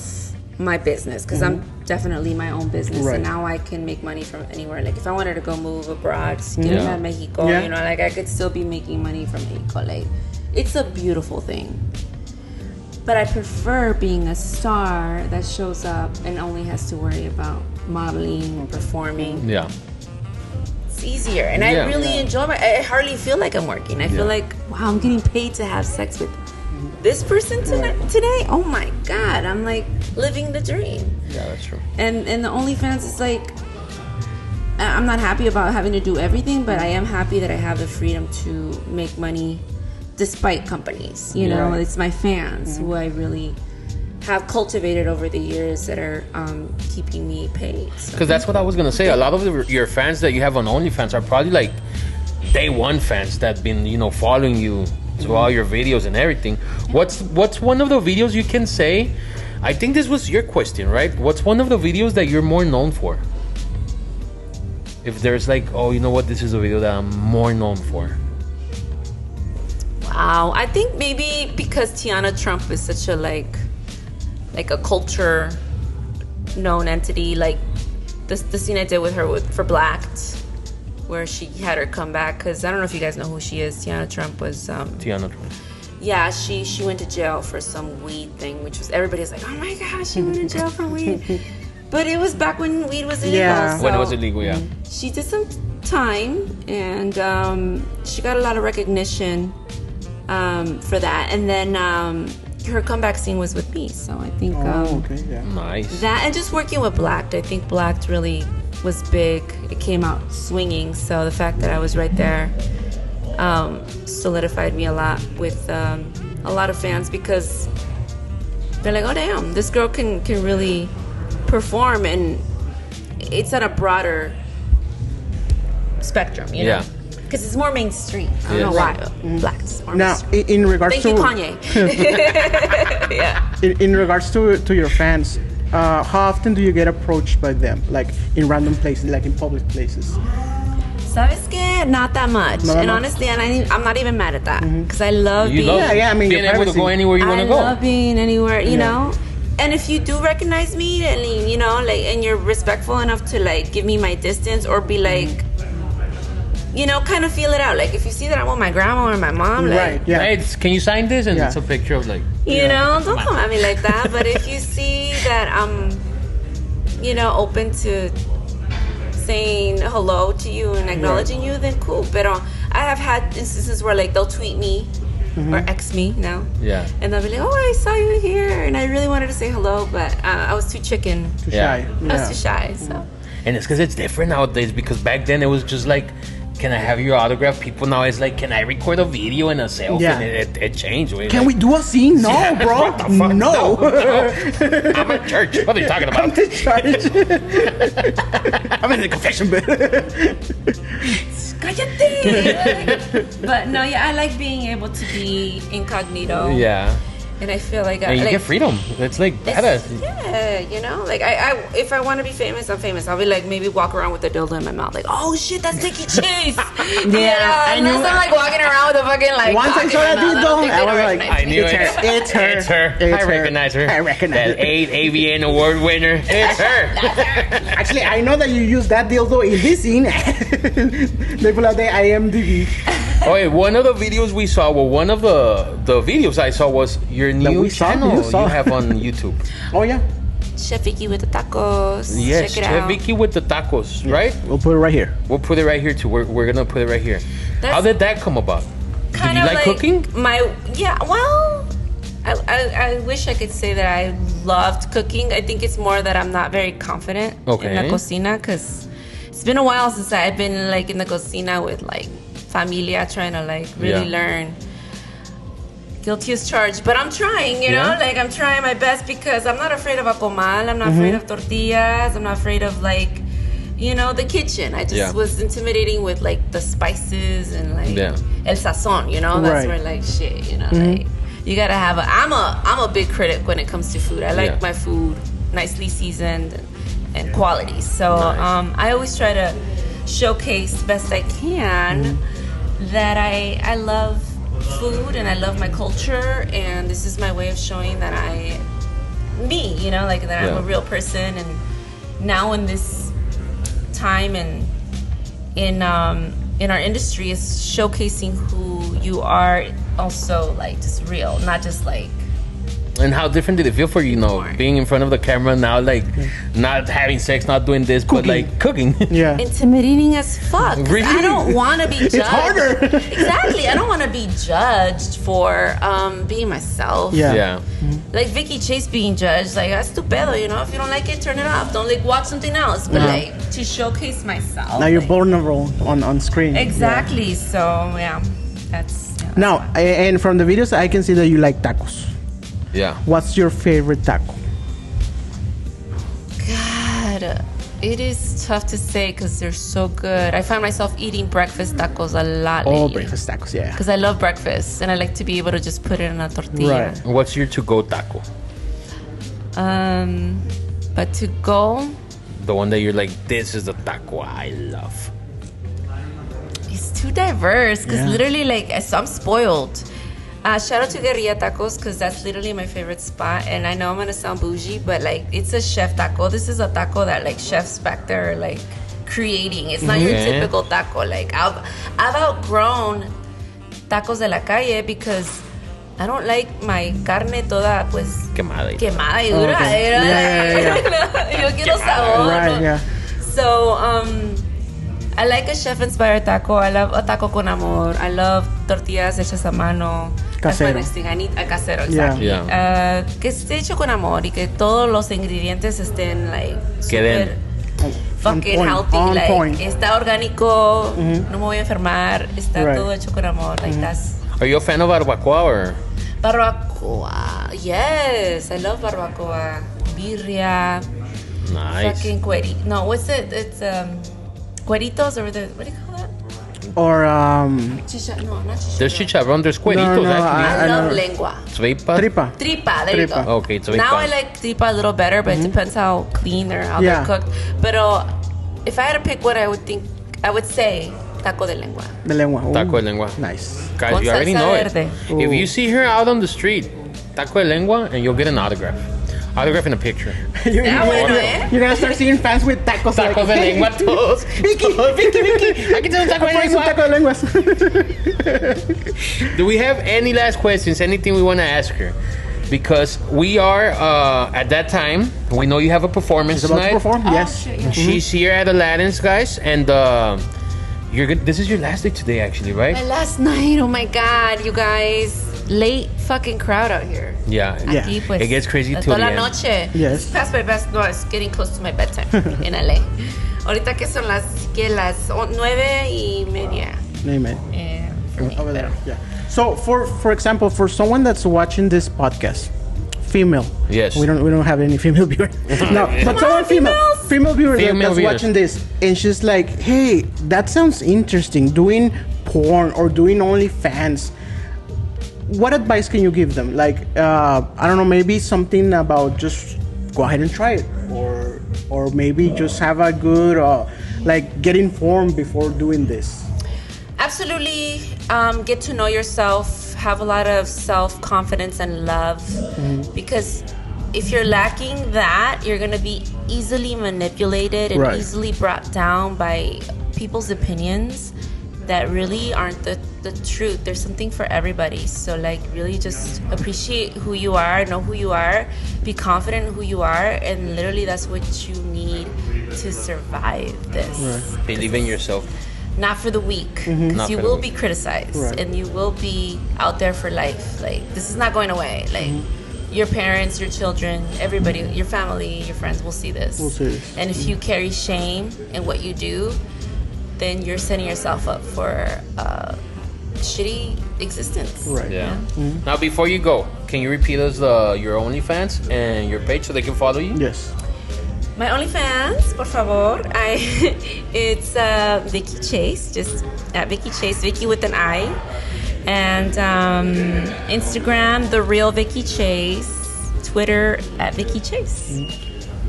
my business, because I'm definitely my own business, and now I can make money from anywhere. Like if I wanted to go move abroad, Mexico, you know, like I could still be making money from Mexico. Like it's a beautiful thing. But I prefer being a star that shows up and only has to worry about modeling or performing. Yeah. It's easier, and I really enjoy I hardly feel like I'm working. I feel like, wow, I'm getting paid to have sex with this person today. Oh my God, I'm like living the dream. Yeah, that's true. And the OnlyFans is like, I'm not happy about having to do everything, but I am happy that I have the freedom to make money despite companies. You know, it's my fans who I really have cultivated over the years that are keeping me paid. Because that's what I was gonna say. A lot of your fans that you have on OnlyFans are probably like day one fans that been, you know, following you through all your videos and everything. What's one of the videos you can say? I think this was your question, right? What's one of the videos that you're more known for? If there's like, oh, you know what, this is a video that I'm more known for. Wow, I think maybe because Tiana Trump is such a like a culture known entity, like the scene I did with her for Blacked, where she had her come back, because I don't know if you guys know who she is. Tiana Trump was Tiana Trump. Yeah, she went to jail for some weed thing, which was, everybody's like, oh my gosh, she went to jail for weed. But it was back when weed was illegal. Yeah, so when it was illegal, yeah. She did some time, and she got a lot of recognition for that. And then her comeback scene was with me, so I think nice. That, and just working with Blacked, I think Blacked really was big. It came out swinging, so the fact that I was right there solidified me a lot with a lot of fans, because they're like, oh damn, this girl can really perform, and it's at a broader spectrum, you know? Because it's more mainstream. I don't know why. Black is more mainstream. In regards Thank to... you, Kanye. Yeah. In regards to your fans, how often do you get approached by them? Like in random places, like in public places? ¿Sabes qué? Not that much. And honestly, I'm not even mad at that. Because I love being... I mean, being able to go anywhere you want to go. I love being anywhere, you know? And if you do recognize me, and you know, like, and you're respectful enough to like give me my distance or be like, you know, kind of feel it out. Like if you see that I'm with my grandma or my mom, like, hey, can you sign this? And it's a picture of like, you know, don't come at me like that. But if you see that I'm, you know, open to saying hello to you and acknowledging you, then cool. But I have had instances where like they'll tweet me. Or X me now. Yeah. And they'll be like, oh, I saw you here. And I really wanted to say hello, but I was too chicken. Too shy. I was too shy, so. And it's because it's different nowadays, because back then it was just like, can I have your autograph? People now it's like, can I record a video and a selfie? Yeah. And it changed. Can we do a scene? No, bro. What the fuck? No. I'm at church. What are you talking about? I'm at church. I'm in the confession booth. But no, I like being able to be incognito. Yeah. And I feel like you get freedom. It's like badass. Yeah, you know, like I if I want to be famous, I'm famous. I'll be like maybe walk around with a dildo in my mouth, like, oh shit, that's Vicky Chase. I know. I'm like walking around with a fucking like. Once I saw that dildo, I was like, I knew it's her. I recognize her. I recognize that 8 AVN award winner. It's her. Actually, I know that you use that dildo in this scene. They pull out the IMDb. Oh, wait, one of the videos we saw, one of the videos I saw was your new channel you have on YouTube. Oh, yeah. Chef Vicky with the tacos. Yes, check it Chef out. Vicky with the tacos, right? We'll put it right here. We'll put it right here, too. We're going to put it right here. How did that come about? Did you like cooking? Well, I wish I could say that I loved cooking. I think it's more that I'm not very confident in the cocina, because it's been a while since I've been like in the cocina with like familia, trying to like really learn. Guilty as charged, but I'm trying, you know, like I'm trying my best, because I'm not afraid of a comal, I'm not afraid of tortillas, I'm not afraid of like, you know, the kitchen. I just was intimidating with like the spices and like el sazon, you know, that's where like shit, you know, like you gotta have I'm a big critic when it comes to food. I like my food nicely seasoned and quality. So I always try to showcase best I can that I love food and I love my culture, and this is my way of showing that me, you know, like that I'm a real person. And now in this time and in our industry is showcasing who you are, also like just real, not just like. And how different did it feel for you, being in front of the camera now, like not having sex, not doing this, but like cooking? Yeah. Intimidating as fuck. Really? I don't want to be judged. It's harder. Exactly. I don't want to be judged for being myself. Yeah. Like Vicky Chase being judged, like that's stupido, you know? If you don't like it, turn it off. Don't like watch something else. But like to showcase myself. Now you're vulnerable on screen. Exactly. Yeah. So that's now, and from the videos I can see that you like tacos. Yeah. What's your favorite taco? God, it is tough to say because they're so good. I find myself eating breakfast tacos a lot lately. Oh, breakfast tacos, yeah. Because I love breakfast and I like to be able to just put it in a tortilla. Right. What's your to-go taco? But to go, the one that you're like, this is the taco I love. It's too diverse because literally, like, I'm spoiled. Shout out to Taqueria Tacos because that's literally my favorite spot. And I know I'm gonna sound bougie, but like it's a chef taco. This is a taco that like chefs back there are like creating. It's not your typical taco. Like I've outgrown tacos de la calle because I don't like my carne toda pues quemada y dura. Yo quiero sabor. Right, yeah. So I like a chef-inspired taco. I love a taco con amor. I love tortillas hechas a mano. That's my next thing. I need a casero, exactly. Yeah. Que esté hecho con amor y que todos los ingredientes estén like super fucking healthy. Like está orgánico, no me voy a enfermar. Está todo hecho con amor. Like that's. Are you a fan of barbacoa or? Barbacoa, yes. I love barbacoa. Birria. Nice. Fucking cuerito. No, what's it? It's cueritos or what do you call that? Or no, not chicharrón. There's chicharrón. There's cueritos. I love lengua. Tripa. Tripa. There you go. Okay, tripa. Now I like tripa a little better, but it depends how clean or how they're cooked. But if I had to pick one, I would say taco de lengua. The lengua. Ooh. Taco de lengua. Nice. Guys, Con you already know verde. it. If you see her out on the street, taco de lengua, and you'll get an autograph. Autograph in a picture. You're gonna start seeing fans with tacos. Tacos de lengua todos. Vicky. Aquí tengo un taco de lengua. Do we have any last questions? Anything we want to ask her? Because we are at that time. We know you have a performance tonight. About to perform? Yes. Shit, yeah. She's here at Aladdin's, guys, and you're good. This is your last day today, actually, right? My last night. Oh my God, you guys. Late fucking crowd out here. Yeah. Aquí, pues, It gets crazy till toda the la end. noche. Yes. It's past my best. No, it's getting close to my bedtime in LA. Ahorita que son las 9:30. Amen. For me, Over there. pero- Yeah. So for example, for someone that's watching this podcast, female. Yes. We don't have any female viewers. No, but someone female viewer that's watching this, and she's like, hey, that sounds interesting. Doing porn or doing OnlyFans. What advice can you give them? Like, I don't know, maybe something about just go ahead and try it, or maybe just have a good, like, get informed before doing this. Absolutely. Get to know yourself. Have a lot of self-confidence and love. Because if you're lacking that, you're going to be easily manipulated and easily brought down by people's opinions that really aren't the truth. There's something for everybody. So, like, really just appreciate who you are, know who you are, be confident in who you are, and literally that's what you need to survive this. Believe in yourself. Not for the weak, because you will be criticized and you will be out there for life. Like, this is not going away. Like, your parents, your children, everybody, your family, your friends will see this. And if you carry shame in what you do, then you're setting yourself up for a shitty existence. Right. Yeah. Now, before you go, can you repeat us your OnlyFans and your page so they can follow you? Yes. My OnlyFans, por favor. It's Vicky Chase, just at Vicky Chase, Vicky with an I. And Instagram, The Real Vicky Chase. Twitter, at Vicky Chase.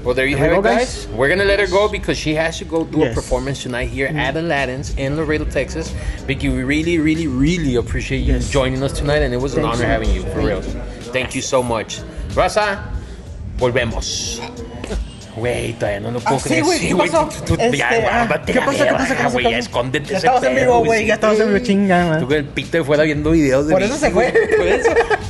Well, there you have it, guys. We're going to let her go because she has to go do a performance tonight here at Aladdin's in Laredo, Texas. Vicky, we really, really, really appreciate you joining us tonight, and it was an honor having you, for real. Thank you so much. Raza, volvemos. Güey, todavía no lo puedo creer. güey, ¿qué pasó? Ya, guárdate ¿Qué la pasó? verga, güey, escóndete Ya ese estamos en pedo, vivo, güey. Ya estamos en vivo, chinga, Tú con el pito de fuera viendo videos de Por eso se fue.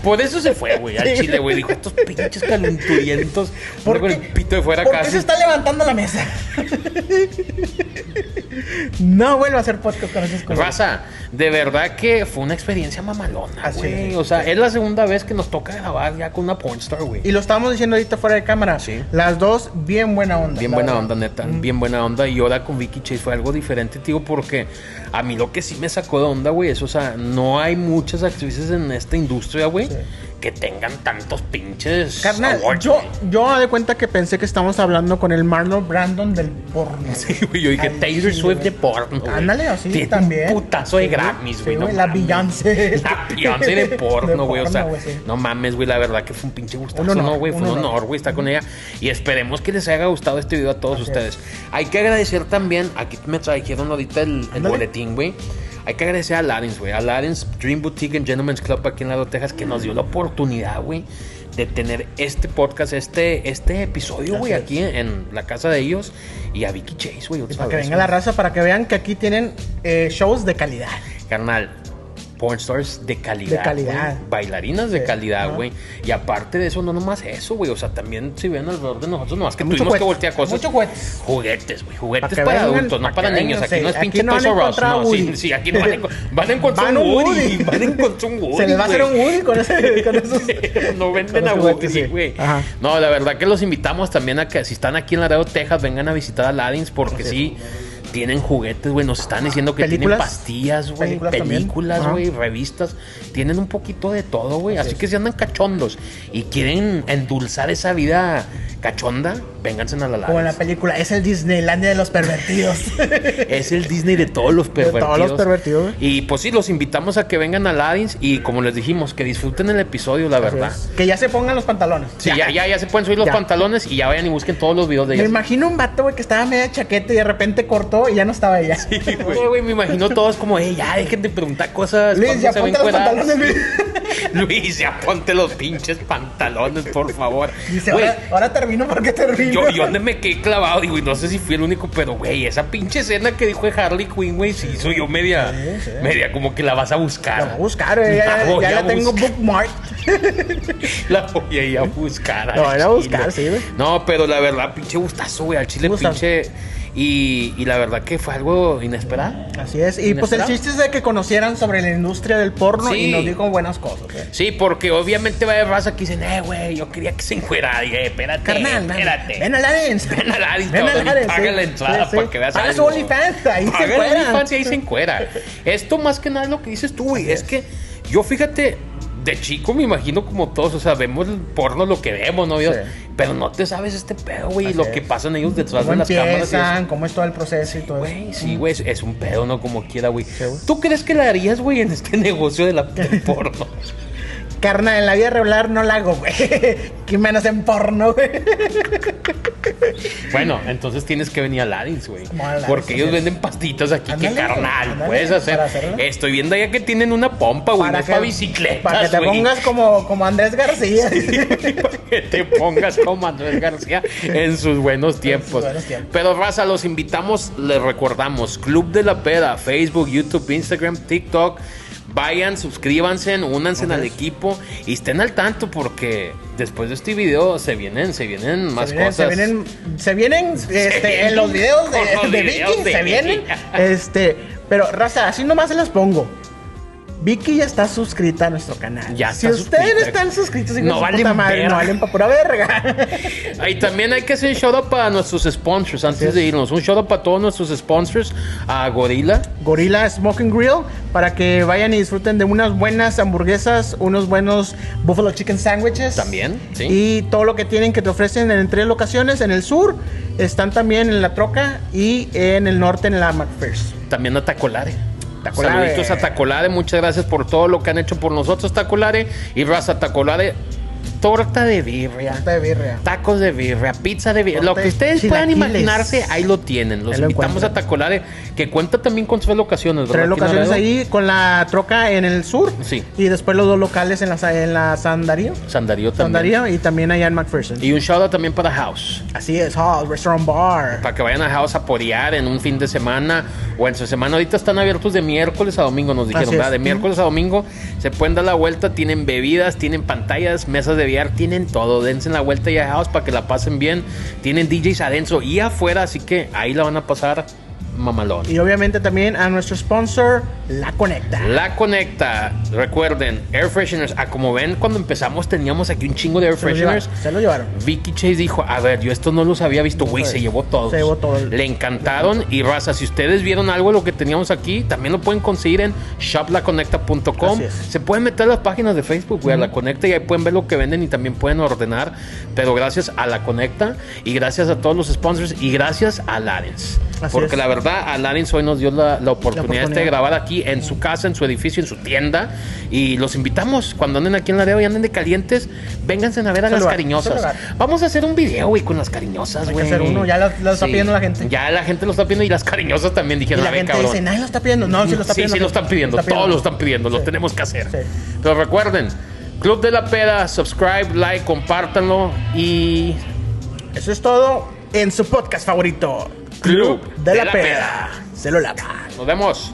Por eso se fue, güey, al chile, güey. Dijo, estos pinches calenturientos. ¿Por con qué? el pito de fuera ¿Por casi. qué se está levantando la mesa? No vuelvo a hacer podcast con esos cosas. Raza, de verdad que fue una experiencia mamalona, güey. O sea, es la segunda vez que nos toca grabar ya con una pornstar, güey. Y lo estábamos diciendo ahorita fuera de cámara. Sí. Las dos, bien buena onda. Bien buena onda, neta. Bien buena onda. Y ahora con Vicky Chase fue algo diferente, tío, porque a mí lo que sí me sacó de onda, güey, es, o sea, no hay muchas actrices en esta industria, güey, que tengan tantos pinches Carnal, awards, yo de cuenta que pensé que estamos hablando con el Marlon Brandon del porno. Sí, güey, yo dije Taylor Swift de porno, güey. Ándale, así tiene también. un putazo de Grammys, güey. Sí, No la mames. Beyoncé. La Beyoncé de porno, güey. O sea, güey, sí. no mames, güey. La verdad que fue un pinche gustazo, Un honor, ¿no, güey? Fue un honor, güey, estar con ella. Y esperemos que les haya gustado este video a todos ustedes. Hay que agradecer también, aquí me trajeron ahorita el boletín, güey. Hay que agradecer a Aladdin's, güey. Aladdin's Dream Boutique and Gentleman's Club aquí en Laredo, Texas, que nos dio la oportunidad, güey, de tener este podcast, este episodio, güey, aquí en la casa de ellos. Y a Vicky Chase, güey. Para que venga la raza, para que vean que aquí tienen shows de calidad. Carnal, pornstars de calidad. De calidad. Güey. Bailarinas de calidad, güey. Y aparte de eso, no nomás eso, güey. O sea, también si ven alrededor de nosotros, nomás que tuvimos que voltear cosas. Muchos juguetes. Juguetes, güey. Juguetes para para vengan, adultos, no para niños. Aquí no es aquí pinche no Toys van a R Us. encontrar No, Woody. sí, aquí no van a encontrar un Woody. Van a encontrar un Woody. Se les va a hacer un Woody con esos. No venden con a esos Woody, juguetes, güey. Ajá. No, la verdad que los invitamos también a que si están aquí en Laredo, Texas, vengan a visitar a Aladdin's porque sí tienen juguetes, güey. Nos están diciendo que tienen pastillas, güey. Películas, güey. Revistas. Tienen un poquito de todo, güey. Así que si andan cachondos y quieren endulzar esa vida cachonda, vénganse a la Ladens. Como en la película, es el Disneylandia de los pervertidos. Es el Disney de todos los pervertidos. De todos los pervertidos. Y pues sí, los invitamos a que vengan a Ladens y como les dijimos, que disfruten el episodio, la verdad. Que ya se pongan los pantalones. Sí, ya se pueden subir los pantalones y ya vayan y busquen todos los videos de ella. Me imagino un vato, güey, que estaba media chaqueta y de repente cortó y ya no estaba ella. Sí, güey, me imagino todos como, ya dejen de preguntar cosas. Luis, ya ponte los pantalones, Luis. Luis, ya ponte los pinches pantalones, por favor. Dice, ahora termino porque termino. Yo me quedé clavado, digo, y no sé si fui el único, pero güey, esa pinche escena que dijo de Harley Quinn, güey, sí hizo yo media como que la vas a buscar. La voy a buscar, güey, ya la tengo bookmarked. La voy a ir a buscar. La voy a buscar, sí, güey. No, pero la verdad, pinche gustazo, güey, al chile pinche. Y la verdad que fue algo inesperado. Así es. Y pues el chiste es de que conocieran sobre la industria del porno y nos dijo buenas cosas. Sí, porque obviamente va a haber raza que dicen, güey, yo quería que se encuerara. Y espérate, carnal, espérate. Ven a Ladens. Ven a Ladens. Paga la entrada para que veas. Paga su OnlyFans, ahí se encuera. OnlyFans y ahí se encuera. Esto más que nada es lo que dices tú, güey. Es que yo, fíjate, de chico me imagino como todos, o sea, vemos el porno lo que vemos, ¿no? Sí. Pero no te sabes este pedo, güey, lo que pasan ellos detrás de las cámaras. ¿Cómo es todo el proceso y todo eso? Sí, güey, es un pedo, ¿no? Como quiera, güey. Sí, ¿tú crees que la harías, güey, en este negocio del porno? Carnal, en la vida regular no la hago, güey. ¿Qué menos en porno, güey? Bueno, entonces tienes que venir a Ladens, güey. Porque ellos venden pastitas aquí. Que carnal, puedes hacer. Estoy viendo ya que tienen una pompa, güey. No es para bicicletas, para que te pongas como Andrés García. Sí, para que te pongas como Andrés García en sus buenos tiempos. Pero, raza, los invitamos, les recordamos: Club de la Peda, Facebook, YouTube, Instagram, TikTok. Vayan, suscríbanse, únanse al equipo y estén al tanto porque después de este video se vienen más cosas. Se vienen en los videos de Vicky, se vienen. Pero raza, así nomás se las pongo. Vicky ya está suscrita a nuestro canal. Si ustedes están suscritos, no valen madre, no valen pa' pura verga. Y también hay que hacer un shout out para nuestros sponsors antes de irnos. Un shout out para todos nuestros sponsors. A Gorilla Smoking Grill, para que vayan y disfruten de unas buenas hamburguesas, unos buenos buffalo chicken sandwiches. También, sí. Y todo lo que tienen que te ofrecen en 3 locaciones. En el sur están también en La Troca y en el norte en la McPherson. También a Tacolare. Saluditos a Tacolare, muchas gracias por todo lo que han hecho por nosotros, Tacolare. Y raza, Tacolare, torta de birria, tacos de birria, pizza de birria, lo que ustedes puedan imaginarse, ahí lo tienen. Los invitamos a Tacolare, que cuenta también con 3 locaciones, ¿verdad? 3 locaciones ahí, con la troca en el sur. Sí. Y después los 2 locales en la Sandarío. Sandarío también. Sandarío y también allá en McPherson. Y un shout out también para House. Así es, House, Restaurant Bar. Para que vayan a House a porear en un fin de semana o en su semana. Ahorita están abiertos de miércoles a domingo, nos dijeron, ¿verdad? De miércoles a domingo se pueden dar la vuelta, tienen bebidas, tienen pantallas, mesas de billar, tienen todo. Dense la vuelta ya a House para que la pasen bien. Tienen DJs adentro y afuera, así que ahí la van a pasar mamalón. Y obviamente también a nuestro sponsor, La Conecta. La Conecta, recuerden, air fresheners. Como ven, cuando empezamos teníamos aquí un chingo de air fresheners. Se lo llevaron. Vicky Chase dijo, a ver, yo esto no los había visto, güey, se llevó todos. Se llevó todo. Le encantaron. Y raza, si ustedes vieron algo de lo que teníamos aquí, también lo pueden conseguir en shoplaconecta.com. Se pueden meter a las páginas de Facebook, güey, a La Conecta, y ahí pueden ver lo que venden y también pueden ordenar. Pero gracias a La Conecta y gracias a todos los sponsors y gracias a Ladens. Porque la verdad, a Ladens hoy nos dio la oportunidad de grabar aquí en su casa, en su edificio, en su tienda. Y los invitamos, cuando anden aquí en Laredo y anden de calientes, vénganse a ver a las cariñosas. Vamos a hacer un video, güey, con las cariñosas, güey. Hay que hacer uno, ya lo está pidiendo la gente. Ya la gente lo está pidiendo y las cariñosas también dijeron, y la gente dice, nadie lo está pidiendo. No, sí lo está pidiendo. Sí lo están pidiendo, todos lo están pidiendo, lo tenemos que hacer. Pero recuerden, Club de la Peda, subscribe, like, compártanlo y... eso es todo en su podcast favorito. Club de la Peda. Se lo lava. Nos vemos.